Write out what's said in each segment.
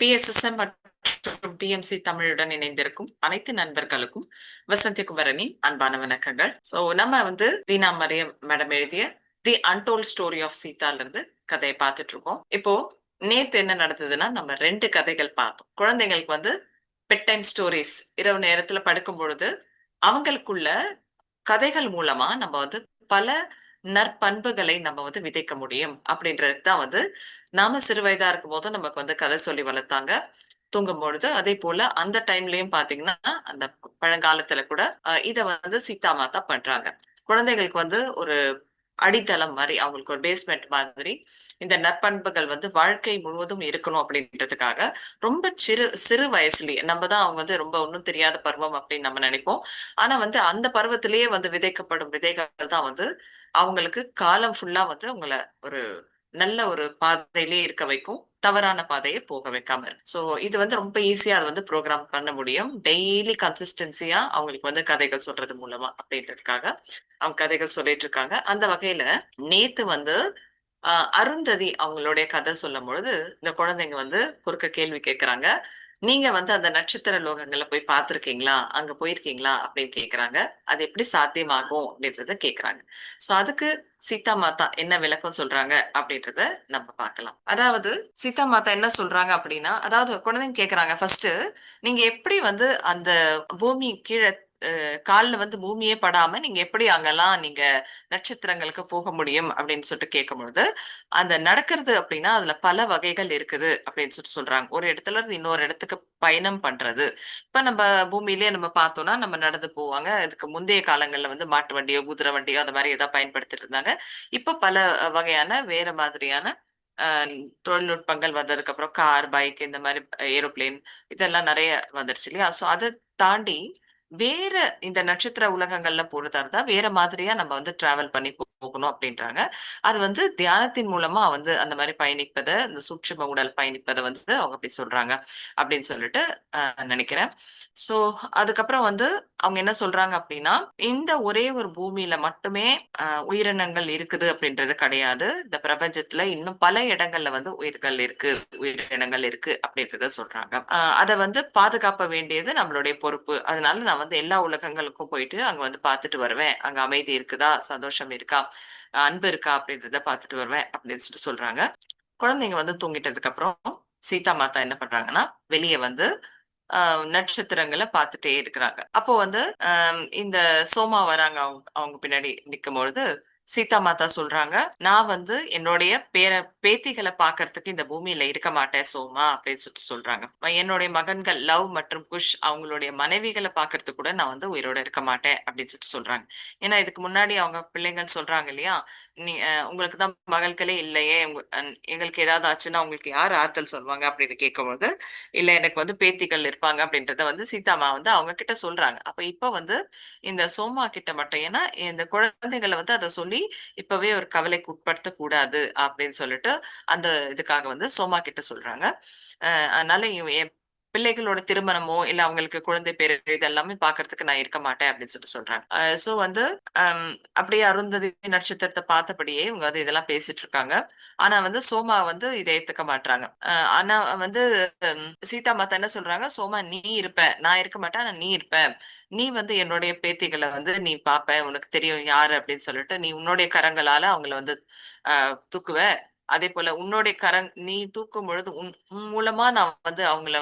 PSSM மற்றும் TMC தமிழுடன் இணைந்திருக்கும் அனைத்து நண்பர்களுக்கும் வசந்தி குமரனின் அன்பான வணக்கங்கள். நம்ம தீனா மரியம் மேடம் எழுதிய தி அன்டோல்ட் ஸ்டோரி ஆஃப் சீதால இருந்து கதையை பார்த்துட்டு இருக்கோம். இப்போ நேத்து என்ன நடந்ததுன்னா, நம்ம 2 கதைகள் பார்த்தோம். குழந்தைங்களுக்கு பெட் டைம் ஸ்டோரிஸ் இரவு நேரத்துல படுக்கும் பொழுது அவங்களுக்குள்ள கதைகள் மூலமா நம்ம பல நற்பண்புகளை நம்ம விதைக்க முடியும் அப்படின்றதுக்கு தான் நாம சிறு வயதா இருக்கும்போது நமக்கு கதை சொல்லி வளர்த்தாங்க. தூங்கும் பொழுது அதே போல அந்த டைம்லயும் பாத்தீங்கன்னா அந்த பழங்காலத்துல கூட இத சீதா மாதா பண்றாங்க. குழந்தைகளுக்கு ஒரு அடித்தளம் மாதிரி, அவங்களுக்கு ஒரு பேஸ்மெண்ட் மாதிரி இந்த நற்பண்புகள் வாழ்க்கை முழுவதும் இருக்கணும் அப்படின்றதுக்காக ரொம்ப சிறு சிறு வயசுலயே நம்ம தான் அவங்க ரொம்ப ஒன்றும் தெரியாத பருவம் அப்படின்னு நம்ம நினைப்போம். ஆனா அந்த பருவத்திலேயே விதைக்கப்படும் விதைகள் தான் அவங்களுக்கு காலம் ஃபுல்லா அவங்கள ஒரு நல்ல ஒரு பாதையிலேயே இருக்க வைக்கும். தவறான பாதையை போக வைக்காம இருக்கு. சோ இது ரொம்ப ஈஸியா அது ப்ரோக்ராம் பண்ண முடியும். டெய்லி கன்சிஸ்டன்சியா அவங்களுக்கு கதைகள் சொல்றது மூலமா அப்படின்றதுக்காக அவங்க கதைகள் சொல்லிட்டு இருக்காங்க. அந்த வகையில நேத்து அருந்ததி அவங்களுடைய கதை சொல்லும் பொழுது இந்த குழந்தைங்க குறுக்க கேள்வி கேட்கறாங்க. நீங்க அந்த நட்சத்திர லோகங்கள்ல போய் பார்த்திருக்கீங்களா? அங்க போயிருக்கீங்களா? அப்படின்னு கேட்கறாங்க. அது எப்படி சாத்தியமாகும் அப்படின்றத கேட்கறாங்க. சோ அதுக்கு சீதா மாதா என்ன விளக்கம் சொல்றாங்க அப்படின்றத நம்ம பார்க்கலாம். அதாவது சீதா மாதா என்ன சொல்றாங்க அப்படின்னா, அதாவது குழந்தைங்க கேட்கறாங்க ஃபர்ஸ்ட், நீங்க எப்படி அந்த பூமி கீழ கால்ல பூமியே படாம நீங்க எப்படி அங்கெல்லாம் நீங்க நட்சத்திரங்களுக்கு போக முடியும் அப்படின்னு சொல்லிட்டு கேட்கும்பொழுது, அந்த நடக்கிறது அப்படின்னா அதுல பல வகைகள் இருக்குது அப்படின்னு சொல்றாங்க. ஒரு இடத்துல இருந்து இன்னொரு இடத்துக்கு பயணம் பண்றது. இப்ப நம்ம பூமியிலேயே நம்ம பார்த்தோம்னா நம்ம நடந்து போவாங்க. இதுக்கு முந்தைய காலங்கள்ல மாட்டு வண்டியோ, குதிரை வண்டியோ அந்த மாதிரி ஏதாவது பயன்படுத்திட்டு இருந்தாங்க. இப்ப பல வகையான வேற மாதிரியான அ தொழில்நுட்பங்கள் வந்ததுக்கு அப்புறம் கார், பைக் இந்த மாதிரி ஏரோப்ளேன் இதெல்லாம் நிறைய வந்துருச்சு இல்லையா? சோ அத தாண்டி வேற இந்த நட்சத்திர உலகங்கள்ல போறதா இருந்தா, வேற மாதிரியா நம்ம டிராவல் பண்ணி போகணும் அப்படின்றாங்க. அது தியானத்தின் மூலமா அந்த மாரி பயணிப்பத, இந்த சூட்சும உடல் பயணிப்பத அவங்க அப்படி சொல்றாங்க. அப்படின்னு சொல்லிட்டு நினைக்கிறேன். சோ அதுக்கப்புறம் அவங்க என்ன சொல்றாங்க அப்படின்னா, இந்த ஒரே ஒரு பூமியில மட்டுமே உயிரினங்கள் இருக்குது அப்படின்றது கிடையாது. இந்த பிரபஞ்சத்துல இன்னும் பல இடங்கள்ல உயிர்கள் இருக்கு, உயிரினங்கள் இருக்கு அப்படின்றத சொல்றாங்க. அத பாதுகாக்க வேண்டியது நம்மளுடைய பொறுப்பு. அதனால நான் எல்லா உலகங்களுக்கும் போயிட்டு அங்க பார்த்துட்டு வருவேன். அங்க அமைதி இருக்குதா? சந்தோஷம் இருக்கா? அன்பு இருக்கா? அப்படின்றத பார்த்துட்டு வருவேன் அப்படின்னு சொல்றாங்க. குழந்தைங்க தூங்கிட்டதுக்கு அப்புறம் சீதா மாதா என்ன பண்றாங்கன்னா, வெளிய நட்சத்திரங்கள பார்த்துட்டே இருக்கிறாங்க. அப்போ இந்த சோமா வராங்க அவங்க பின்னாடி நிக்கும்பொழுது, சீதா மாதா சொல்றாங்க, "நான் என்னுடைய பேத்திகள பார்க்கறதுக்கு இந்த பூமியில இருக்க மாட்டேன் சோமா" அப்படின்னு சொல்றாங்க. "என்னுடைய மகன்கள் லவ் மற்றும் குஷ் அவங்களுடைய மனைவிகள பார்க்கறதுக்கு கூட நான் உயிரோட இருக்க மாட்டேன்" அப்படின்னு சொல்றாங்க. ஏன்னா இதுக்கு முன்னாடி அவங்க பிள்ளைங்கள் சொல்றாங்க இல்லையா? "நீ உங்களுக்கு தான் மகள்களே இல்லையே, எங்களுக்கு ஏதாவது ஆச்சுன்னா உங்களுக்கு யார் ஆறுதல் சொல்வாங்க?" அப்படின்னு கேட்கும்போது, இல்ல எனக்கு பேத்திகள் இருப்பாங்க அப்படின்றத சீதாம்மா அவங்க கிட்ட சொல்றாங்க. அப்ப இப்ப இந்த சோமா கிட்ட மட்டும், ஏன்னா இந்த குழந்தைகள அத சொல்லி இப்பவே ஒரு கவலைக்கு உட்படுத்தக் கூடாது அப்படின்னு சொல்லிட்டு அந்த இதுக்காக சோமா கிட்ட சொல்றாங்க. அதனால என் பிள்ளைகளோட திருமணமோ இல்ல அவங்களுக்கு குழந்தை பேரு இது எல்லாமே பார்க்கறதுக்கு நான் இருக்க மாட்டேன் அப்படின்னு சொல்றாங்க. சோ அப்படியே அருந்ததி நட்சத்திரத்தை பார்த்தபடியே இவங்க இதெல்லாம் பேசிட்டு இருக்காங்க. ஆனா சோமா இதை ஏத்துக்க மாட்றாங்க. ஆனா சீதா மாதா என்ன சொல்றாங்க, "சோமா நீ இருப்ப. நான் இருக்க மாட்டேன். ஆனா நீ இருப்ப. நீ என்னுடைய பேத்திகள நீ பாப்ப. உனக்கு தெரியும் யாரு அப்படின்னு சொல்லிட்டு, நீ உன்னுடைய கரங்களால அவங்கள அ தூக்குவ. அதேபோல உன்னுடைய நீ தூக்கும் பொழுது உன் மூலமா நான் அவங்கள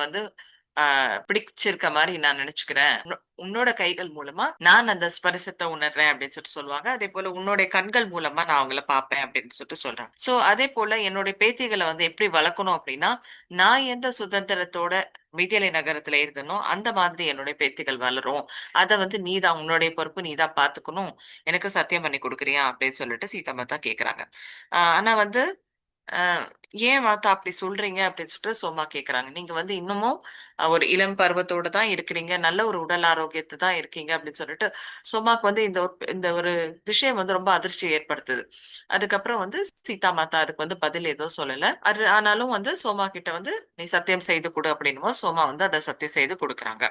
பிடிச்சிருக்க மாரி நான் நினைச்சுக்கிறேன். உன்னோட கைகள் மூலமா நான் அந்த ஸ்பரிசத்த உணர்றேன்" அப்படின்னு சொல்லுவாங்க. அதேபோல உன்னுடைய கண்கள் மூலமா நான் அவங்கள பார்ப்பேன் அப்படின்னு சொல்றாங்க. சோ அதேபோல என்னுடைய பேத்திகள எப்படி வளர்க்கணும் அப்படின்னா, நான் எந்த சுதந்திரத்தோட மிதிலை நகரத்துல இருந்தனோ, அந்த மாதிரி என்னுடைய பேத்திகள் வளரும். அத நீ தான் உன்னுடைய பொறுப்பு. நீ தான் பார்த்துக்கணும். எனக்கு சத்தியம் பண்ணி குடுக்குறியா? அப்படின்னு சொல்லிட்டு சீதா மாதா கேட்கறாங்க. ஆனா அ "ஏன் வாத்தா அப்படி சொல்றீங்க?" அப்படின்னு சொல்லிட்டு சோமா கேட்கறாங்க. "நீங்க இன்னமும் ஒரு இளம் பருவத்தோட தான் இருக்கிறீங்க. நல்ல ஒரு உடல் ஆரோக்கியத்த தான் இருக்கீங்க" அப்படின்னு சொல்லிட்டு சோமாக்கு இந்த ஒரு விஷயம் ரொம்ப அதிர்ச்சி ஏற்படுத்துது. அதுக்கப்புறம் சீதா மாதா அதுக்கு பதில் எதுவும் சொல்லல. அது ஆனாலும் சோமா கிட்ட "நீ சத்தியம் செய்து குடு" அப்படின்னும்போது சோமா அத சத்தியம் செய்து குடுக்குறாங்க.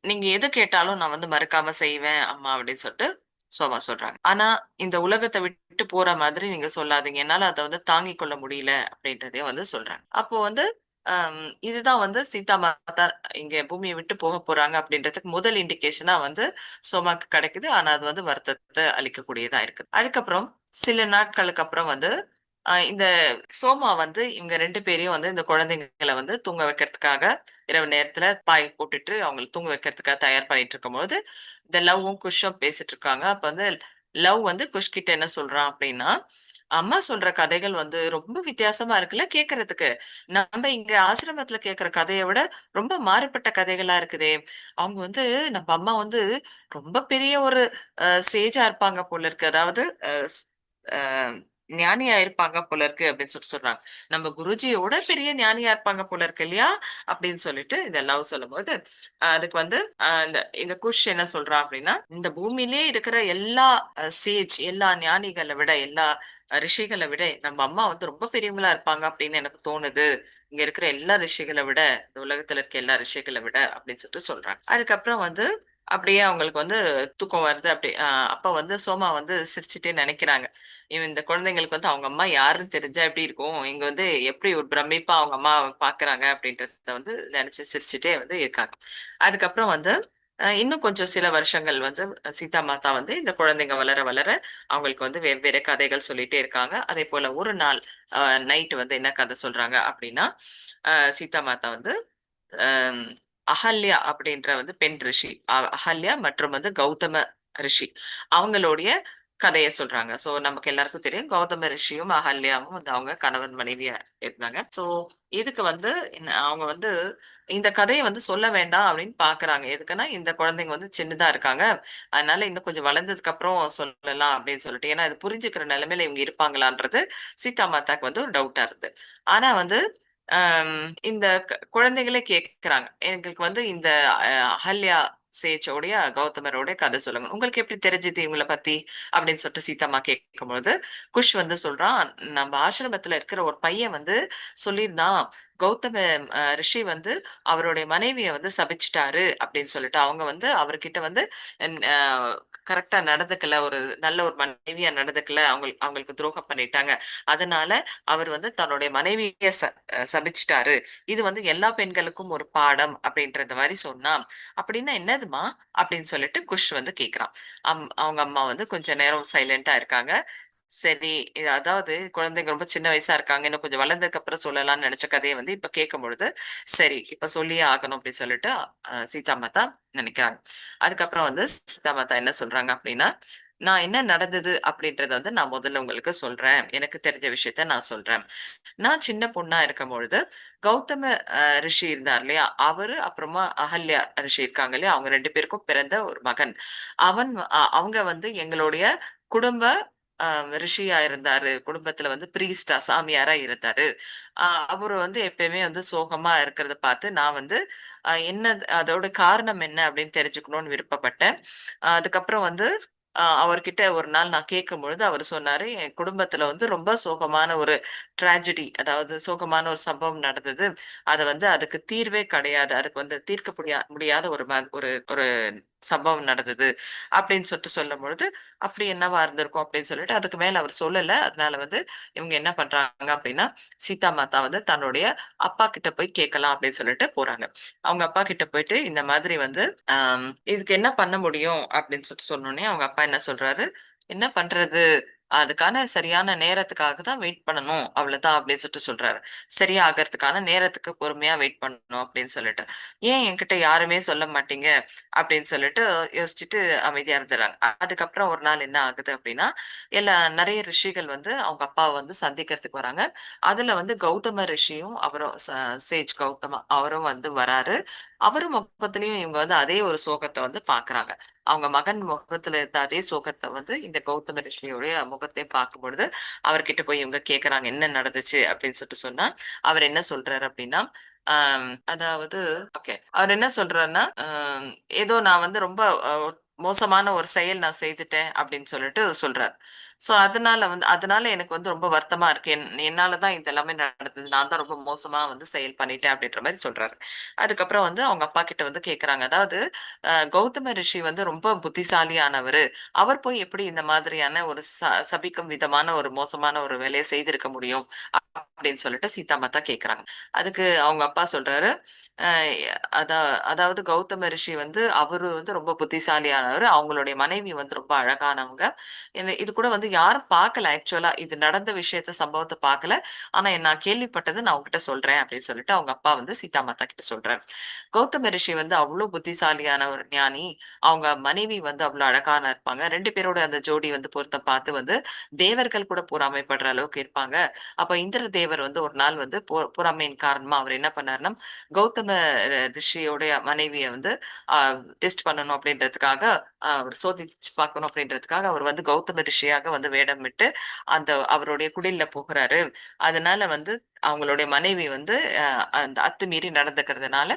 "நீங்க எது கேட்டாலும் நான் மறுக்காம செய்வேன் அம்மா" அப்படின்னு சொல்லிட்டு சோமா சொல்றாங்க. ஆனா இந்த உலகத்த விட்டு போற மாதிரி நீங்க சொல்லாதீங்க. என்னால அத தாங்கிக் கொள்ள முடியல அப்படின்றதையும் சொல்றாங்க. அப்போ இதுதான் வந்து சீதா மாதா இங்க பூமியை விட்டு போக போறாங்க அப்படின்றதுக்கு முதல் இண்டிகேஷனா வந்து சோமாக்கு கிடைக்குது. ஆனா அது வந்து வருத்தத்தை அளிக்கக்கூடியதா இருக்கு. அதுக்கப்புறம் சில நாட்களுக்கு அப்புறம் வந்து இந்த சோமா வந்து இவங்க 2 பேரையும் வந்து இந்த குழந்தைங்கள வந்து தூங்க வைக்கிறதுக்காக இரவு நேரத்துல பாய் போட்டுட்டு அவங்கள தூங்க வைக்கிறதுக்காக தயார் பண்ணிட்டு இருக்கும்போது, இந்த லவ்வும், குஷும் பேசிட்டு இருக்காங்க. அப்ப வந்து லவ் வந்து குஷ் கிட்ட என்ன சொல்றான் அப்படின்னா, "அம்மா சொல்ற கதைகள் வந்து ரொம்ப வித்தியாசமா இருக்குல்ல கேட்கறதுக்கு. நம்ம இங்க ஆசிரமத்துல கேட்கிற கதைய விட ரொம்ப மாறுபட்ட கதைகளா இருக்குதே! அவங்க வந்து நம்ம அம்மா வந்து ரொம்ப பெரிய ஒரு சேஜா இருப்பாங்க போல இருக்கு. அதாவது அ ஸ் அ ஞானியா இருப்பாங்க போல இருக்கு அப்படின்னு சொல்றாங்க. நம்ம குருஜியோட பெரிய ஞானியா இருப்பாங்க போல இருக்கு இல்லையா? அப்படின்னு சொல்லிட்டு இந்த லவ் சொல்லும்போது, அதுக்கு வந்து இந்த குஷ் என்ன சொல்றான் அப்படின்னா, இந்த பூமியிலேயே இருக்கிற எல்லா எல்லா ஞானிகள விட, எல்லா ரிஷிகள விட நம்ம அம்மா வந்து ரொம்ப பெரியவங்களா இருப்பாங்க அப்படின்னு எனக்கு தோணுது. இங்க இருக்கிற எல்லா ரிஷிகள விட, இந்த உலகத்துல இருக்க எல்லா ரிஷிகள விட அப்படின்னு சொல்லிட்டு சொல்றாங்க. அதுக்கப்புறம் வந்து அப்படியே அவங்களுக்கு வந்து தூக்கம் வருது. அப்படி அப்ப வந்து சோமா வந்து சிரிச்சுட்டே நெனைக்கிறாங்க. இந்த குழந்தைங்களுக்கு வந்து அவங்க அம்மா யாருன்னு தெரிஞ்சா எப்படி இருக்கும்? இங்க வந்து எப்படி ஒரு பிரமிப்பா அவங்க அம்மாவ பார்க்குறாங்க அப்படின்றத வந்து நெனச்சு சிரிச்சுட்டே வந்து இருக்காங்க. அதுக்கப்புறம் வந்து இன்னும் கொஞ்சம் சில வருஷங்கள் வந்து சீதா மாதா வந்து இந்த குழந்தைங்க வளர, வளர அவங்களுக்கு வந்து வெவ்வேறு கதைகள் சொல்லிட்டே இருக்காங்க. அதேபோல ஒரு நாள் அ நைட் வந்து என்ன கதை சொல்றாங்க அப்படின்னா, சீதா மாதா வந்து அம் அகல்யா அப்படின்ற வந்து பெண் ரிஷி. அகல்யா மற்றும் வந்து கௌதம ரிஷி. அவங்களுடைய கதைய சொல்றாங்க. சோ நமக்கு எல்லாருக்கும் தெரியும். கௌதம ரிஷியும், அகல்யாவும் வந்து அவங்க கணவன் மனைவியா இருந்தாங்க. சோ இதுக்கு வந்து அவங்க வந்து இந்த கதைய வந்து சொல்ல வேண்டாம் அப்படின்னு பார்க்குறாங்க. எதுக்குன்னா, இந்த குழந்தைங்க வந்து சின்னதா இருக்காங்க. அதனால இன்னும் கொஞ்சம் வளர்ந்ததுக்கு அப்புறம் சொல்லலாம் அப்படின்னு சொல்லிட்டு. ஏன்னா இது புரிஞ்சுக்கிற நிலைமையில இவங்க இருப்பாங்களான்றது சீதா மாதாக்கு வந்து ஒரு டவுட்டா இருந்தது. ஆனா வந்து அம் இந்த குழந்தைகளே கேட்கறாங்க. எங்களுக்கு வந்து இந்த அகல்யா சேச்சோடைய, கௌதமரோட கதை சொல்லுங்க. உங்களுக்கு எப்படி தெரிஞ்சது இவங்கள பத்தி? அப்படின்னு சொல்லிட்டு சீதாம்மா கேட்கும்பொழுது, குஷ் வந்து சொல்றான், நம்ம ஆசிரமத்துல இருக்கிற ஒரு பையன் வந்து சொல்லியிருந்தான். கௌதம ரிஷி வந்து அவருடைய மனைவிய வந்து சபிச்சுட்டாரு அப்படின்னு சொல்லிட்டு. அவங்க வந்து அவர்கிட்ட வந்து என் அ கரெக்ட்டா நடந்துக்கல. ஒரு நல்ல ஒரு மனைவியா நடந்துக்கல. அவங்களுக்கு துரோகம் பண்ணிட்டாங்க. அதனால அவர் வந்து தன்னுடைய மனைவிய சபிச்சுட்டாரு. இது வந்து எல்லா பெண்களுக்கும் ஒரு பாடம் அப்படின்றத மாரி சொன்னா. "அப்படின்னா என்னதும்மா?" அப்படின்னு சொல்லிட்டு குஷ் வந்து கேட்கிறான். அவங்க அம்மா வந்து கொஞ்ச நேரம் சைலன்ட்டா இருக்காங்க. சரி, அதாவது குழந்தைங்க ரொம்ப சின்ன வயசா இருக்காங்க. இன்னும் கொஞ்சம் வளர்ந்ததுக்கு அப்புறம் சொல்லலாம்னு நெனச்ச கதைய வந்து இப்ப கேட்கும்பொழுது, சரி இப்ப சொல்லியே ஆகணும் அப்படின்னு சொல்லிட்டு சீதா மாதா நெனைக்கிறாங்க. அதுக்கப்புறம் வந்து சீதா மாதா என்ன சொல்றாங்க அப்படின்னா, "நான் என்ன நடந்தது அப்படின்றத வந்து நான் முதல்ல உங்களுக்கு சொல்றேன். எனக்கு தெரிஞ்ச விஷயத்த நான் சொல்றேன்." நான் சின்ன பொண்ணா இருக்கும்பொழுது, கௌதம ரிஷி இருந்தார் இல்லையா? அவரு அப்புறமா அகல்யா ரிஷி இருக்காங்க இல்லையா? அவங்க 2 பேருக்கும் பிறந்த ஒரு மகன். அவங்க வந்து எங்களுடைய குடும்ப அ ரிஷியா இருந்தாரு. குடும்பத்துல வந்து பிரீஸ்ட்டா சாமியாரா இருந்தாரு. அ அவரு வந்து எப்பயுமே வந்து சோகமா இருக்கிறத பார்த்து நான் வந்து என்ன அதோட காரணம் என்ன அப்படின்னு தெரிஞ்சுக்கணும்னு விருப்பப்பட்டேன். அதுக்கப்புறம் வந்து அவர்கிட்ட ஒரு நாள் நான் கேட்கும்பொழுது அவரு சொன்னாரு, "என் குடும்பத்துல வந்து ரொம்ப சோகமான ஒரு ட்ராஜடி அதாவது சோகமான ஒரு சம்பவம் நடந்தது. அதுக்கு தீர்வே கிடையாது. அதுக்கு வந்து தீர்க்க முடியாத ஒரு ஒரு சம்பவம் நடந்தது." அப்படின்னு சொல்லும்பொழுது, "அப்படி என்னவா இருந்திருக்கும்?" அப்படின்னு சொல்லிட்டு அதுக்கு மேல அவர் சொல்லல. அதனால வந்து இவங்க என்ன பண்றாங்க அப்படின்னா, சீதா மாதா வந்து தன்னுடைய அப்பா கிட்ட போய் கேட்கலாம் அப்படின்னு சொல்லிட்டு போறாங்க. அவங்க அப்பா கிட்ட போயிட்டு இந்த மாதிரி வந்து, இதுக்கு என்ன பண்ண முடியும் அப்படின்னு சொல்லிட்டு சொன்னோனே, அவங்க அப்பா என்ன சொல்றாரு, "என்ன பண்றது? அதுக்கான சரியான நேரத்துக்காக தான் வெயிட் பண்ணணும். அவ்வளவுதான்" அப்படின்னு சொல்றாரு. சரியா ஆகறதுக்கான நேரத்துக்கு பொறுமையா வெயிட் பண்ணணும் அப்படின்னு சொல்லிட்டு. "ஏன் என்கிட்ட யாருமே சொல்ல மாட்டீங்க?" அப்படின்னு சொல்லிட்டு யோசிச்சுட்டு அமைதியா இருந்துர்றாங்க. அதுக்கப்புறம் ஒரு நாள் என்ன ஆகுது அப்படின்னா, நெறைய ரிஷிகள் வந்து அவங்க அப்பாவ வந்து சந்திக்கிறதுக்கு வராங்க. அதுல வந்து கௌதம ரிஷியும், அவரும் சேஜ் கௌதம அவரும் வந்து வராரு. அவரு முகத்திலயும் இவங்க வந்து அதே ஒரு சோகத்த வந்து பார்க்குறாங்க. அவங்க மகன் முகத்துல இருந்த அதே சோகத்த வந்து இந்த கௌதம ரிஷியோடைய முகத்தையும் பார்க்கும்பொழுது, அவர்கிட்ட போய் இவங்க கேட்கறாங்க, "என்ன நடந்துச்சு?" அப்படின்னு சொன்னா, அவர் என்ன சொல்றாரு அப்படின்னா, அதாவது ஓகே. அவர் என்ன சொல்றாருன்னா, ஏதோ நான் வந்து ரொம்ப மோசமான ஒரு செயல் நான் செய்துட்டேன் அப்படின்னு சொல்லிட்டு சொல்றாரு. சோ அதனால எனக்கு வந்து ரொம்ப வருத்தமா இருக்கு. என்னால தான் இது எல்லாமே நடந்தது. நான் தான் ரொம்ப மோசமா வந்து செயல் பண்ணிட்டேன் அப்படின்ற மாரி சொல்றாரு. அதுக்கப்புறம் வந்து அவங்க அப்பா கிட்ட வந்து கேட்கறாங்க. அதாவது கௌதம ரிஷி வந்து ரொம்ப புத்திசாலியானவரு. அவர் போய் எப்படி இந்த மாதிரியான ஒரு சபிக்கும் விதமான ஒரு மோசமான ஒரு வேலைய செய்திருக்க முடியும்? அப்படின்னு சொல்லிட்டு சீதா மாதா கேட்கறாங்க. அதுக்கு அவங்க அப்பா சொல்றாரு, அ அதா அதாவது கௌதம ரிஷி வந்து அவரு வந்து ரொம்ப புத்திசாலியானவரு. அவங்களுடைய மனைவி வந்து ரொம்ப அழகானவங்க. இது கூட வந்து யாரும் பார்க்கல ஆக்சுவலா. இது நடந்த விஷயத்த சம்பவத்த பார்க்கல. ஆனா நான் கேள்விப்பட்டது நான் உன்கிட்ட சொல்றேன் அப்படின்னு சொல்லிட்டு அவங்க அப்பா வந்து சீதா மாதா கிட்ட சொல்றாரு. கௌதம ரிஷி வந்து அவ்ளோ புத்திசாலியான ஒரு ஞானி. அவங்க மனைவி வந்து அவ்ளோ அழகான இருப்பாங்க. 2 பேரோட அந்த ஜோடி வந்து பொருத்தம் பார்த்து வந்து தேவர்கள் கூட பொறாமைப்படுற அளவுக்கு இருப்பாங்க. அப்ப இந்திர தேவர் வந்து ஒரு நாள் வந்து பொறாமையின் காரணமா அவர் என்ன பண்ணாருன்னா, கௌதம ரிஷியோடைய மனைவிய வந்து அ டெஸ்ட் பண்ணணும் அப்படின்றதுக்காக, அவர் சோதிச்சு பார்க்கணும் அப்படின்றதுக்காக அவர் வந்து கௌதம ரிஷியாக வந்து வேடமிட்டு அந்த அவருடைய குடில்ல போகுறாரு. அதனால வந்து அவங்களுடைய மனைவி வந்து அந்த அத்துமீறி நடந்துக்கிறதுனால,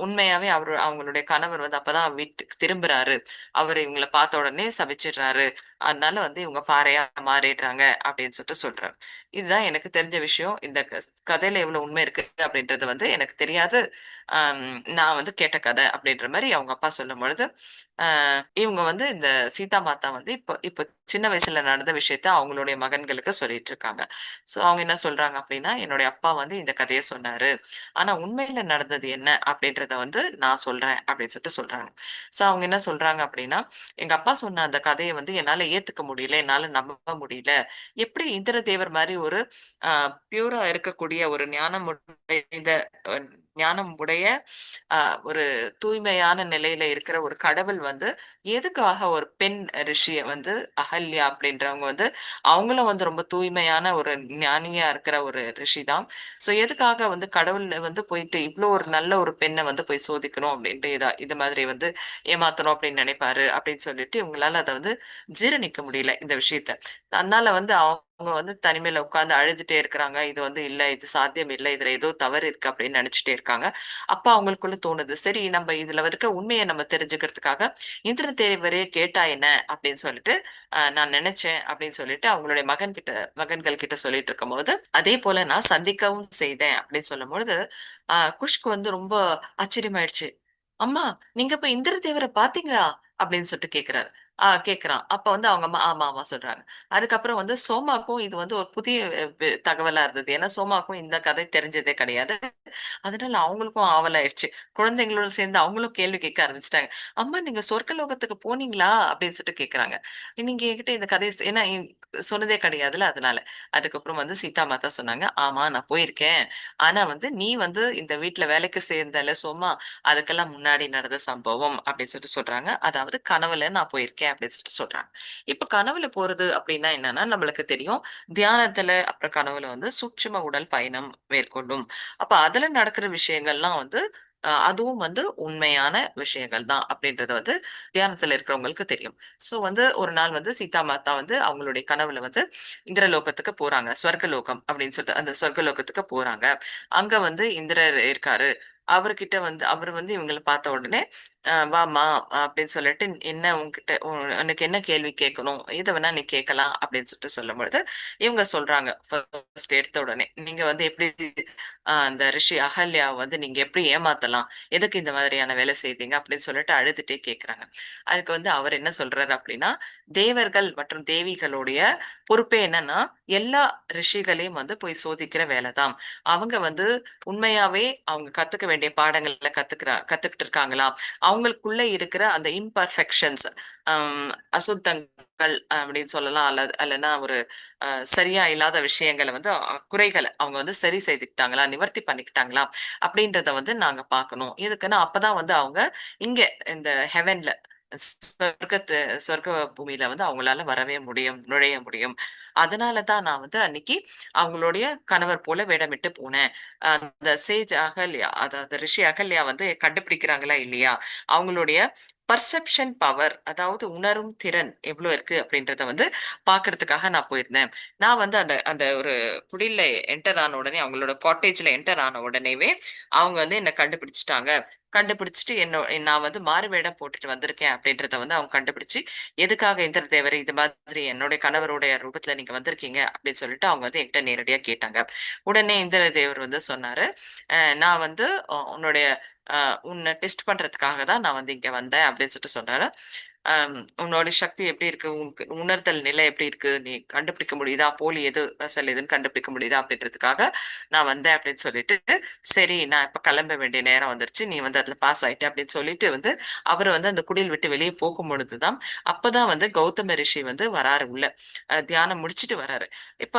உண்மையாவே அவங்களுடைய கணவர் வந்து அப்பதான் வீட்டுக்கு திரும்புறாரு. அவரு இவங்கள பார்த்த உடனே சபிச்சிடுறாரு. அதனால வந்து இவங்க பாறையா மாறிடுறாங்க அப்படின்னு சொல்லிட்டு சொல்றாரு. இதுதான் எனக்கு தெரிஞ்ச விஷயம். இந்த கதையில எவ்வளவு உண்மை இருக்கு அப்படின்றது வந்து எனக்கு தெரியாது. அம் நான் வந்து கேட்ட கதை அப்படின்ற மாரி அவங்க அப்பா சொல்லும்பொழுது, அ இவங்க வந்து இந்த சீதா மாதா வந்து இப்ப இப்ப சின்ன வயசுல நடந்த விஷயத்த அவங்களுடைய மகன்களுக்கு சொல்லிட்டு இருக்காங்க. சோ அவங்க என்ன சொல்றாங்க அப்படின்னா, "என்னுடைய அப்பா வந்து இந்த கதைய சொன்னாரு. ஆனா உண்மையில நடந்தது என்ன அப்படின்றத வந்து நான் சொல்றேன்" அப்படின்னு சொல்லிட்டு சொல்றாங்க. சோ அவங்க என்ன சொல்றாங்க அப்படின்னா, "எங்க அப்பா சொன்ன அந்த கதைய வந்து என்னால ஏத்துக்க முடியல. என்னால நம்ப முடியல. எப்படி இந்திரதேவர் மாரி ஒரு அ பியூரா இருக்கக்கூடிய ஒரு அ ஞானம் உடைய அ ஒரு தூய்மையான நிலையில இருக்கிற ஒரு கடவுள் வந்து, எதுக்காக ஒரு பெண் ரிஷிய வந்து அகல்யா அப்படின்றவங்க வந்து, அவங்களும் வந்து ரொம்ப தூய்மையான ஒரு ஞானியா இருக்கிற ஒரு ரிஷி தான். ஸோ எதுக்காக வந்து கடவுள் வந்து போயிட்டு இவ்ளோ ஒரு நல்ல ஒரு பெண்ண வந்து போய் சோதிக்கணும் அப்படின்ட்டு இது மாதிரி வந்து ஏமாத்தணும் அப்படின்னு நினைப்பாரு அப்படின்னு சொல்லிட்டு இவங்களால அத வந்து ஜீரணிக்க முடியல இந்த விஷயத்த. அதனால வந்து அவங்க வந்து தனிமையில உட்கார்ந்து அழுதுட்டே இருக்கிறாங்க. இது வந்து இல்ல, இது சாத்தியம் இல்ல. இதுல ஏதோ தவறு இருக்கு அப்படின்னு நினைச்சுட்டே இருக்காங்க. அப்ப அவங்களுக்குள்ள தோணுது. சரி நம்ம இதுல இருக்க உண்மைய நம்ம தெரிஞ்சுக்கிறதுக்காக இந்திர தேவரே கேட்டா என்ன அப்படின்னு சொல்லிட்டு நான் நினைச்சேன் அப்படின்னு சொல்லிட்டு அவங்களுடைய மகன்கள் கிட்ட சொல்லிட்டு இருக்கும்போது, அதே போல நான் சந்திக்கவும் செய்தேன் அப்படின்னு சொல்லும்பொழுது, குஷ்க்கு வந்து ரொம்ப ஆச்சரியமாயிடுச்சு. அம்மா, நீங்க இப்ப இந்திர தேவர பார்த்தீங்களா? அப்படின்னு சொல்லிட்டு கேட்கிறாரு. கேட்கிறான். அப்ப வந்து அவங்க அம்மா ஆமா, ஆமா சொல்றாங்க. அதுக்கப்புறம் வந்து சோமாக்கும் இது வந்து ஒரு புதிய தகவலா இருந்தது. ஏன்னா சோமாக்கும் இந்த கதை தெரிஞ்சதே கிடையாது. அதனால அவங்களுக்கும் ஆவலாயிடுச்சு. குழந்தைங்களோட சேர்ந்து அவங்களும் கேள்வி கேட்க ஆரம்பிச்சுட்டாங்க. "அம்மா நீங்க சொர்க்கலோகத்துக்கு போனீங்களா?" அப்படின்னு சொல்லிட்டு கேட்கறாங்க. நீங்க என்கிட்ட இந்த கதைய ஏன்னா சொன்னதே கிடையாதுல்ல அதனால. அதுக்கப்புறம் வந்து சீதா மாதா சொன்னாங்க, "ஆமா நான் போயிருக்கேன். ஆனா வந்து நீ வந்து இந்த வீட்ல வேலைக்கு சேர்ந்தல்ல சோமா, அதுக்கெல்லாம் முன்னாடி நடந்த சம்பவம்" அப்படின்னு சொல்லிட்டு சொல்றாங்க. அதாவது கனவுல நான் போயிருக்கேன் அப்படின்னு சொல்லிட்டு சொல்றாங்க. இப்ப கனவுல போறது அப்படின்னா என்னன்னா, நம்மளுக்கு தெரியும். தியானத்துல அப்புறம் கனவுல வந்து சூட்சும உடல் பயணம் மேற்கொள்ளும். அப்ப அதுல நடக்கிற விஷயங்கள்லாம் வந்து அதுவும் வந்து உண்மையான விஷயங்கள் தான் அப்படின்றது வந்து தியானத்துல இருக்கிறவங்களுக்கு தெரியும். சோ வந்து ஒரு நாள் வந்து சீதா மாதா வந்து அவங்களுடைய கனவுல வந்து இந்திரலோகத்துக்கு போறாங்க. சொர்க்கலோகம் அப்படின்னு சொல்லிட்டு அந்த சொர்க்கலோகத்துக்கு போறாங்க. அங்க வந்து இந்திரர் இருக்காரு. அவர்கிட்ட வந்து அவர் வந்து இவங்கள பார்த்த உடனே, வாம்மா" அப்படின்னு சொல்லிட்டு, "என்ன உன்கிட்ட உனக்கு என்ன கேள்வி கேட்கணும்? எத வேணா நீ கேட்கலாம்" அப்படின்னு சொல்லிட்டு சொல்லும்பொழுது, இவங்க சொல்றாங்க ஃபர்ஸ்ட் எடுத்த உடனே, "நீங்க வந்து எப்படி அந்த ரிஷி அகல்யாவ வந்து நீங்க எப்படி ஏமாத்தலாம்? எதுக்கு இந்த மாதிரியான வேலை செய்தீங்க?" அப்படின்னு சொல்லிட்டு அழுதுட்டே கேட்கறாங்க. அதுக்கு வந்து அவர் என்ன சொல்றாரு அப்படின்னா, தேவர்கள் மற்றும் தேவிகளுடைய பொறுப்பே என்னன்னா, எல்லா ரிஷிகளையும் வந்து போய் சோதிக்கிற வேலை தான். அவங்க வந்து உண்மையாவே அவங்க கத்துக்க வேண்டிய பாடங்கள கத்துக்கிட்டு இருக்காங்களா? அவங்களுக்குள்ள இருக்கிற அந்த இம்பர்ஃபெக்ஷன்ஸ் அசுத்தங்கள் அப்படின்னு சொல்லலாம். அல்லன்னா ஒரு சரியா இல்லாத விஷயங்கள வந்து குறைகள அவங்க வந்து சரி செய்துக்கிட்டாங்களா? நிவர்த்தி பண்ணிக்கிட்டாங்களா? அப்படின்றத வந்து நாங்க பார்க்கணும். எதுக்குன்னா, அப்பதான் வந்து அவங்க இங்க இந்த ஹெவன்ல சொர்க்கத்து சொர்க்க பூமியில வந்து அவங்களால வரவே முடியும், நுழைய முடியும். அதனால தான் நான் வந்து அன்னைக்கு அவங்களுடைய கணவர் போல வேடமிட்டு போனேன். அந்த சேஜ் அகல்யா அதாவது ரிஷி அகல்யா வந்து கண்டுபிடிக்கிறாங்களா இல்லையா? அவங்களுடைய பர்செப்ஷன் பவர் அதாவது உணரும் திறன் எவ்ளோ இருக்கு அப்படின்றத வந்து பார்க்கறதுக்காக நான் போயிருந்தேன். நான் வந்து அந்த அந்த ஒரு குடில்ல என்டர் ஆன உடனே அவங்களோட காட்டேஜ்ல என்டர் ஆன உடனேவே அவங்க வந்து என்ன கண்டுபிடிச்சுட்டாங்க. கண்டுபிடிச்சுட்டு நான் வந்து மாறுவேடம் போட்டுட்டு வந்திருக்கேன் அப்படின்றத வந்து அவங்க கண்டுபிடிச்சு, எதுக்காக இந்திர தேவர் இது மாதிரி என்னுடைய கணவருடைய ரூபத்துல நீங்க வந்திருக்கீங்க அப்படின்னு சொல்லிட்டு அவங்க வந்து என்கிட்ட நேரடியா கேட்டாங்க. உடனே இந்திர தேவர் வந்து சொன்னாரு, நான் வந்து உன்னுடைய உன்னை டெஸ்ட் பண்றதுக்காக தான் நான் வந்து இங்க வந்தேன் அப்படின்னு சொல்லிட்டு சொன்னாரு. உன்னோட சக்தி எப்படி இருக்கு? உனக்கு உணர்தல் நிலை எப்படி இருக்கு? நீ கண்டுபிடிக்க முடியுதா? போலி எது, அசல் எதுன்னு கண்டுபிடிக்க முடியுதா? அப்படின்றதுக்காக நான் வந்தேன் அப்படின்னு சொல்லிட்டு, சரி நான் இப்ப கிளம்ப வேண்டிய நேரம் வந்துருச்சு. நீ வந்து அதுல பாஸ் ஆயிட்ட அப்படின்னு சொல்லிட்டு வந்து, அவரு வந்து அந்த குடில் விட்டு வெளியே போகும் பொழுதுதான், அப்பதான் வந்து கௌதம ரிஷி வந்து வராரு உள்ள. தியானம் முடிச்சுட்டு வராரு. இப்ப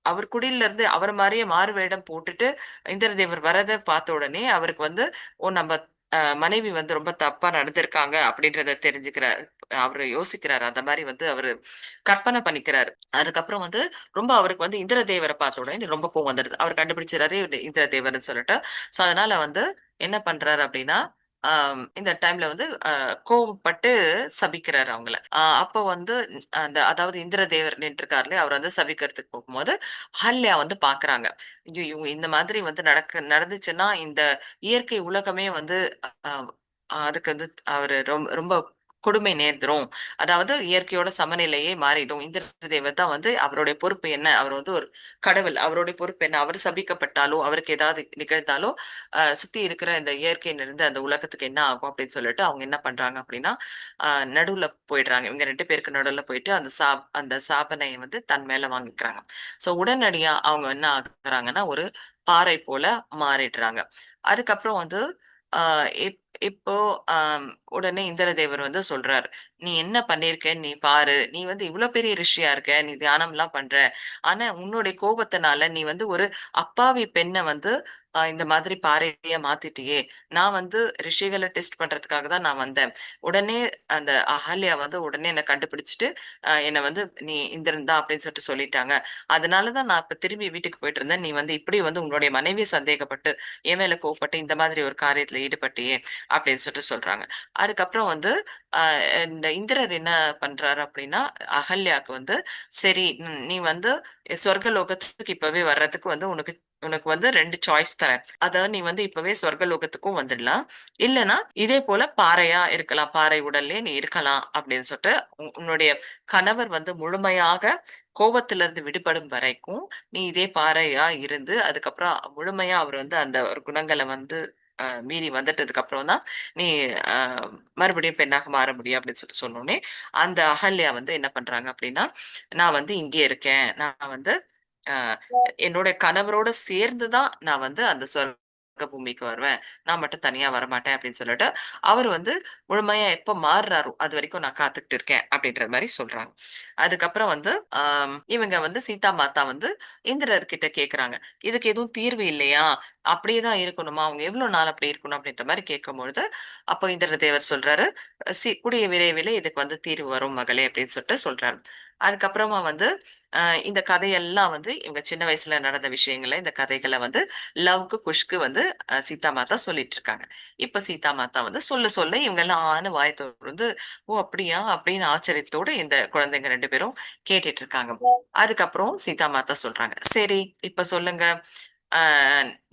அவர் குடில்ல இருந்து அவர் மாரியே மாறு வேடம் போட்டுட்டு இந்திரதேவர் வரத பார்த்த உடனே அவருக்கு வந்து, ஓ! நம்ம மனைவி வந்து ரொம்ப தப்பா நடந்திருக்காங்க அப்படின்றத தெரிஞ்சுக்கிறாரு. அவரு யோசிக்கிறாரு. அந்த மாரி வந்து அவரு கற்பனை பண்ணிக்கிறாரு. அதுக்கப்புறம் வந்து ரொம்ப அவருக்கு வந்து இந்திரதேவர பார்த்த உடனே ரொம்ப கோவம் வந்துருது. அவர் கண்டுபிடிச்சிறாரு இவரு இந்திரதேவர்ன்னு சொல்லிட்டு. ஸோ அதனால வந்து என்ன பண்றாரு அப்படின்னா, இந்த டைம்ல வந்து கோவப்பட்டு சபிக்கிறாரு அவங்கள. அப்போ வந்து அதாவது இந்திரதேவர் நின்றுருக்காருல்லையா, அவர் வந்து சபிக்கிறதுக்கு போகும்போது, அஹல்யா வந்து பார்க்குறாங்க. ஐய்யய்யோ! இந்த மாதிரி வந்து நடந்துச்சுன்னா, இந்த இயற்கை உலகமே வந்து அ அதுக்கு வந்து அவரு ரொம்ப கொடுமை நேர்ந்துரும். அதாவது இயற்கையோட சமநிலையே மாறிடும். இந்திரதேவர் தான் வந்து அவருடைய பொறுப்பு என்ன? அவர் வந்து ஒரு கடவுள். அவருடைய பொறுப்பு என்ன? அவர் சபிக்கப்பட்டாலோ, அவருக்கு ஏதாவது நிகழ்ந்தாலோ, சுத்தி இருக்கிற இந்த இயற்கையிலிருந்து அந்த உலகத்துக்கு என்ன ஆகும் அப்படின்னு சொல்லிட்டு அவங்க என்ன பண்றாங்க அப்படின்னா, அ நடுவுல போயிடுறாங்க. இவங்க 2 பேருக்கு நடுவுல போயிட்டு அந்த சாபனைய வந்து தன் மேல வாங்கிக்கிறாங்க. ஸோ உடனடியா அவங்க என்ன ஆகுறாங்கன்னா, ஒரு பாறை போல மாறிடுறாங்க. அதுக்கப்புறம் வந்து அ இப் இப்போ அம் உடனே இந்திரதேவர் வந்து சொல்றாரு, "நீ என்ன பண்ணியிருக்க? நீ பாரு. நீ வந்து இவ்ளோ பெரிய ரிஷியா இருக்க. நீ தியானம்லாம் பண்ற. ஆனா உன்னுடைய கோபத்தினால நீ வந்து ஒரு அப்பாவி பெண்ண வந்து இந்த மாதிரி பாறையா மாத்திட்டியே! நான் வந்து ரிஷிகள டெஸ்ட் பண்றதுக்காக தான் நான் வந்தேன். உடனே அந்த அஹல்யா வந்து உடனே என்ன கண்டுபிடிச்சுட்டு, என்ன வந்து நீ இந்திரன் தான் அப்படின்னு சொல்லிட்டு சொல்லிட்டாங்க. அதனால தான் நான் இப்ப திரும்பி வீட்டுக்கு போயிட்டுருந்தேன். நீ வந்து இப்படி வந்து உன்னுடைய மனைவிய சந்தேகப்பட்டு, என் மேல கோவப்பட்டு இந்த மாதிரி ஒரு காரியத்துல ஈடுபட்டியே! அப்படின்னு சொல்லிட்டு சொல்றாங்க. அதுக்கப்புறம் வந்து அ இந்த இந்திரர் என்ன பண்றாரு அப்படின்னா, அகல்யாக்கு வந்து, சரி நீ வந்து சொர்க்கலோகத்துக்கு இப்பவே வர்றதுக்கு வந்து உனக்கு உனக்கு வந்து 2 சாய்ஸ் தரேன். அதாவது நீ வந்து இப்பவே சொர்க்கலோகத்துக்கும் வந்துடலாம். இல்லன்னா இதே போல பாறையா இருக்கலாம். பாறை உடல்லயே நீ இருக்கலாம் அப்படின்னு சொல்லிட்டு, உன்னுடைய கணவர் வந்து முழுமையாக கோவத்திலிருந்து விடுபடும் வரைக்கும், நீ இதே பாறையா இருந்து, அதுக்கப்புறம் முழுமையா அவர் வந்து அந்த ஒரு குணங்கள வந்து மீறி வந்துட்டதுக்கு அப்புறம் தான், நீ அ மறுபடியும் பெண்ணாக மாற முடியும் அப்படின்னு சொல்லிட்டு சொன்னோனே, அந்த அகல்யா வந்து என்ன பண்றாங்க அப்படின்னா, நான் வந்து இங்கேயே இருக்கேன். நான் வந்து அ என்னோட கணவரோட சேர்ந்து தான் நான் வந்து அந்த சொர்க்க பூமிக்கு வருவேன். நான் மட்டும் தனியா வரமாட்டேன் அப்படின்னு சொல்லிட்டு, அவரு வந்து முழுமையா எப்ப மாறுறாரோ, அதுவரைக்கும் நான் காத்துக்கிட்டு இருக்கேன் அப்படின்ற மாரி சொல்றாங்க. அதுக்கப்புறம் வந்து இவங்க வந்து சீதா மாதா வந்து இந்திரர் கிட்ட கேட்கறாங்க. இதுக்கு எதுவும் தீர்வு இல்லையா? அப்படியே தான் இருக்கணுமா? அவங்க எவ்வளோ நாள் அப்படி இருக்கணும்? அப்படின்ற மாரி கேட்கும்பொழுது, அப்போ இந்திர தேவர் சொல்றாரு, கூடிய விரைவிலே இதுக்கு வந்து தீர்வு வரும் மகளே" அப்படின்னு சொல்லிட்டு சொல்றாரு. அதுக்கப்புறமா வந்து இந்த கதையெல்லாம் வந்து இவங்க சின்ன வயசுல நடந்த விஷயங்கள, இந்த கதைகள வந்து லவ்க்கு, குஷ்க்கு வந்து சீதா மாதா சொல்லிட்டு இருக்காங்க. இப்ப சீதா மாதா வந்து சொல்ல சொல்ல இவங்கலாம் ஆன்னு வாய தொறந்து, "ஓ! அப்படியா?" அப்படின்னு ஆச்சரியத்தோட இந்த குழந்தைங்க 2 பேரும் கேட்டுட்டு இருக்காங்க. அதுக்கப்புறம் சீதா மாதா சொல்றாங்க, "சரி, இப்ப சொல்லுங்க. ஆ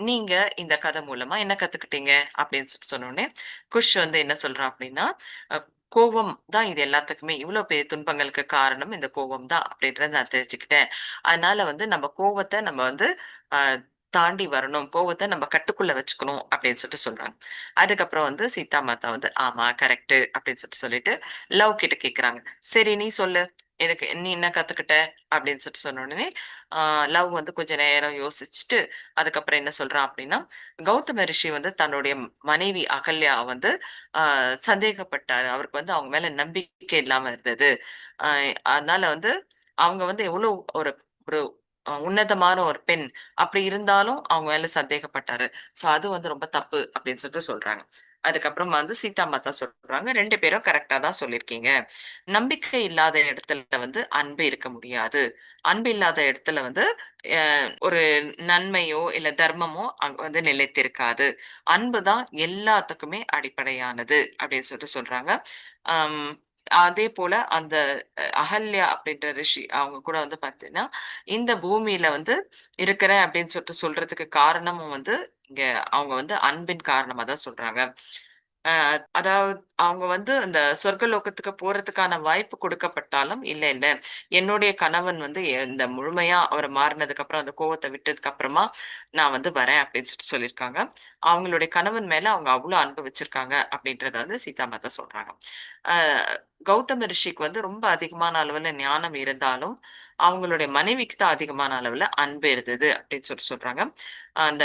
நீங்க இந்த கதை மூலமா என்ன கத்துக்கிட்டீங்க?" அப்படின்னு சொல்லிட்டு சொன்னோனே, குஷ் வந்து என்ன சொல்றான் அப்படின்னா, அ கோவம் தான் இது எல்லாத்துக்குமே. இவ்ளோ பெரிய துன்பங்களுக்கு காரணம் இந்த கோவம் தான் அப்படின்றத நான் தெரிஞ்சுக்கிட்டேன். அதனால வந்து நம்ம கோவத்த நம்ம வந்து அ தாண்டி வரணும். கோவத்த நம்ம கட்டுக்குள்ள வச்சுக்கணும் அப்படின்னு சொல்லிட்டு சொல்றாங்க. அதுக்கப்புறம் வந்து சீதா மாதா வந்து, "ஆமா கரெக்ட்டு" அப்படின்னு சொல்லிட்டு லவ் கிட்ட கேட்கறாங்க. "சரி நீ சொல்லு. எனக்கு நீ என்ன கத்துக்கிட்ட?" அப்படின்னு சொல்லிட்டு சொன்ன உடனே, ஆ லவ் வந்து கொஞ்ச நேரம் யோசிச்சுட்டு, அதுக்கப்புறம் என்ன சொல்றான் அப்படின்னா, கௌதம ரிஷி வந்து தன்னுடைய மனைவி அகல்யா வந்து சந்தேகப்பட்டாரு. அவருக்கு வந்து அவங்க மேல நம்பிக்கை இல்லாம இருந்தது. அ அதனால வந்து அவங்க வந்து எவ்வளோ ஒரு ஒரு உன்னதமான ஒரு பெண். அப்படி இருந்தாலும் அவங்க மேல சந்தேகப்பட்டாரு. ஸோ அது வந்து ரொம்ப தப்பு அப்படின்னு சொல்லிட்டு சொல்றாங்க. அதுக்கப்புறம் வந்து சீதா மாதா சொல்றாங்க, "2 பேரும் கரெக்ட்டா தான் சொல்லியிருக்கீங்க. நம்பிக்கை இல்லாத இடத்துல வந்து அன்பு இருக்க முடியாது. அன்பு இல்லாத இடத்துல வந்து ஒரு நன்மையோ, இல்ல தர்மமோ அங்க வந்து நிலைத்திருக்காது. அன்பு தான் எல்லாத்துக்குமே அடிப்படையானது அப்படின்னு சொல்லிட்டு சொல்றாங்க. அம் அதேபோல அந்த அகல்யா அப்படின்ற ரிஷி அவங்க கூட வந்து பார்த்தீங்கன்னா, இந்த பூமியில வந்து இருக்கிறேன் அப்படின்னு சொல்லிட்டு சொல்றதுக்கு காரணமும் வந்து இங்க அவங்க வந்து அன்பின் காரணமா தான் சொல்றாங்க. அ அதாவது அவங்க வந்து அந்த சொர்க்கலோகத்துக்கு போறதுக்கான வாய்ப்பு கொடுக்கப்பட்டாலும், இல்ல இல்ல என்னுடைய கணவன் வந்து இந்த முழுமையா அவரு மாறுனதுக்கு அப்புறம், அந்த கோவத்த விட்டதுக்கு அப்புறமா, நான் வந்து வரேன் அப்படின்னு சொல்லியிருக்காங்க. அவங்களுடைய கணவன் மேல அவங்க அவ்ளோ அன்பு வச்சிருக்காங்க அப்படின்றத வந்து சீதா மாதா சொல்றாங்க. அ கௌதம ரிஷிக்கு வந்து ரொம்ப அதிகமான அளவுல ஞானம் இருந்தாலும், அவங்களுடைய மனைவிக்கு தான் அதிகமான அளவுல அன்பு இருந்தது அப்படின்னு சொல்றாங்க. அந்த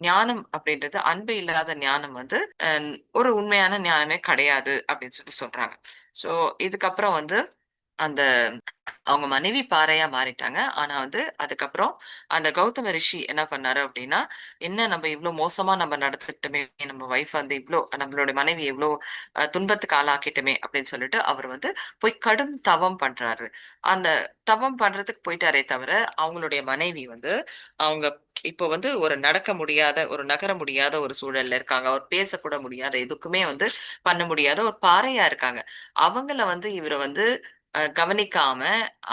ஞானம் அப்படின்றது அன்பு இல்லாத ஞானம் வந்து அ ஒரு உண்மையான ஞானமே கிடையாது அப்படின்னு சொல்றாங்க. ஸோ இதுக்கப்புறம் வந்து அந்த அவங்க மனைவி பாறையா மாறிட்டாங்க. ஆனா வந்து அதுக்கப்புறம் அந்த கௌதம ரிஷி என்ன பண்ணாரு அப்டின்னா, என்ன நம்ம இவ்ளோ மோசமா நம்ம நடந்துக்கிட்டோமே! நம்ம வைஃப் வந்து இவ்ளோ நம்மளுடைய மனைவி எவ்ளோ துன்பத்துக்கு ஆளாக்கிட்டோமே! அப்டின்னு சொல்லிட்டு அவர் வந்து போய் கடும் தவம் பண்றாரு. அந்த தவம் பண்றதுக்கு போயிட்டாரே தவிர, அவங்களுடைய மனைவி வந்து அவங்க இப்போ வந்து ஒரு நடக்க முடியாத, ஒரு நகர முடியாத ஒரு சூழல்ல இருக்காங்க. ஒரு பேசக்கூட முடியாத, எதுக்குமே வந்து பண்ண முடியாத ஒரு பாறையா இருக்காங்க. அவங்கள வந்து இவரு வந்து கவனிக்காம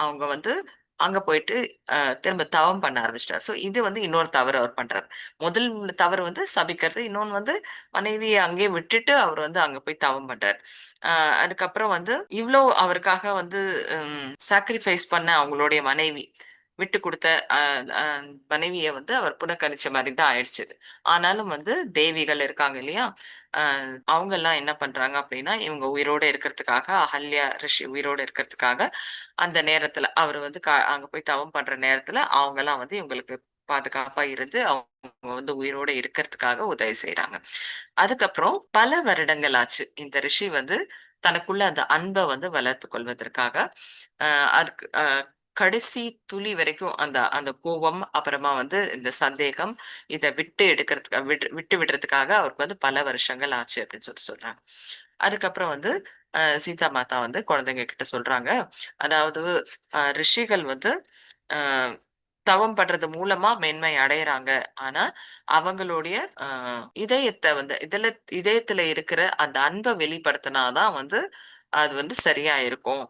அவங்க வந்து அங்க போயிட்டு திரும்ப தவம் பண்ண ஆரம்பிச்சுட்டாரு. ஸோ இது வந்து இன்னொரு தவறு அவர் பண்றாரு. முதல் தவறு வந்து சபிக்கிறது. இன்னொன்னு வந்து மனைவிய அங்கேயே விட்டுட்டு அவர் வந்து அங்க போய் தவம் பண்றாரு. அ அதுக்கப்புறம் வந்து இவ்ளோ அவருக்காக வந்து சாக்ரிஃபைஸ் பண்ண அவங்களுடைய மனைவி, விட்டு குடுத்த அ அ மனைவிய வந்து அவர் புறக்கணிச்ச மாரி தான் ஆயிடுச்சு. ஆனாலும் வந்து தேவிகள் இருக்காங்க இல்லையா? அ அவங்கலாம் என்ன பண்றாங்க அப்டின்னா, இவங்க உயிரோட இருக்கிறதுக்காக, அகல்யா ரிஷி உயிரோட இருக்கிறதுக்காக, அந்த நேரத்துல அவரு வந்து அங்க போய் தவம் பண்ற நேரத்துல, அவங்கலாம் வந்து இவங்களுக்கு பாதுகாப்பா இருந்து, அவங்க வந்து உயிரோட இருக்கிறதுக்காக உதவி செய்றாங்க. அதுக்கப்புறம் பல வருடங்கள் ஆச்சு. இந்த ரிஷி வந்து தனக்குள்ள அந்த அன்ப வந்து வளர்த்துக் கொள்வதற்காக, அ அதுக்கு கடைசி துளி வரைக்கும் அந்த அந்த கோவம், அப்புறமா வந்து இந்த சந்தேகம், இத விட்டு எடுக்கிறதுக்கு விட்டு விடுறதுக்காக அவருக்கு வந்து பல வருஷங்கள் ஆச்சு அப்படின்னு சொல்றாங்க. அதுக்கப்புறம் வந்து சீதா மாதா வந்து குழந்தைங்க கிட்ட சொல்றாங்க. அதாவது ரிஷிகள் வந்து அ தவம் பண்றது மூலமா மேன்மை அடையறாங்க. ஆனா, அவங்களுடைய அ இதயத்த வந்து இதயத்துல இருக்கிற அந்த அன்ப வெளிப்படுத்தினா தான் வந்து, அது வந்து சரியா இருக்கும்.